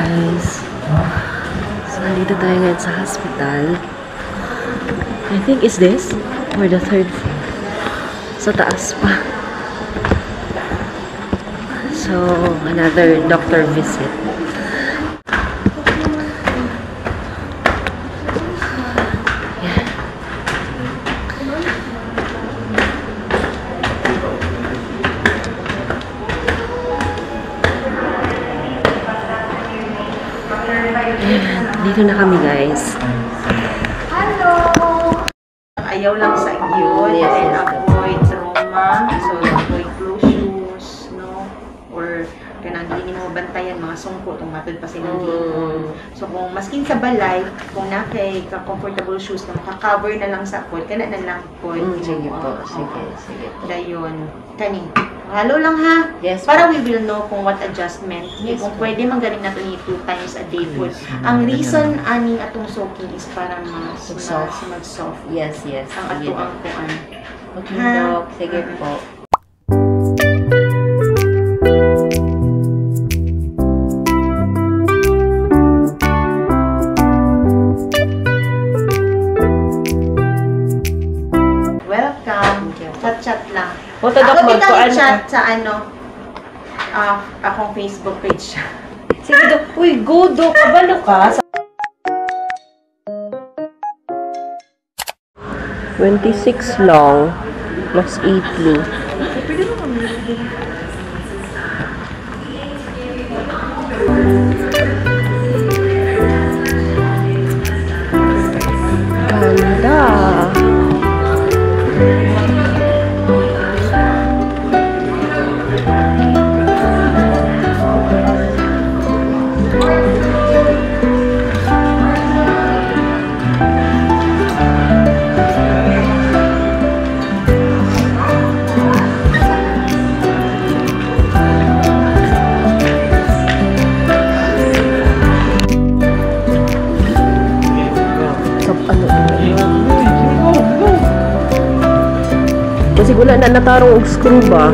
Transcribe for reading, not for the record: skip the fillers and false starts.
guys. So, nandito tayo ngayon sa hospital. I think is this or the third floor. Sa taas pa. So, another doctor visit. Dito na kami, guys. Hello! Ayaw lang sa iyo. Yes, Avoid trauma. So, avoid closed shoes, no? Or, kanang hindi mo bantayan mga sungko itong matod pa silang dito. So, kung maskin sa balay, kung nakay ka-comfortable shoes na makakover na lang sa foot, kana na lang po. Sige po. Sige. Dayon. Kaning. Halo lang ha. Yes. Para we will know kung what adjustment. Yes, kung pwede manggaling natin ni 2 times a day food. Ang reason ani atong soaking is para mag-soft. Yes. Ang ato ang kuan. Okay, Doc. Sige po. Welcome. Chat lang. Punta Doc, chat sa akong Facebook page. Sige, Doc. Uy, go, Doc. Kabalo ka. 26 lang plus 80. Ganda. Kasi wala na natarong og screw ba?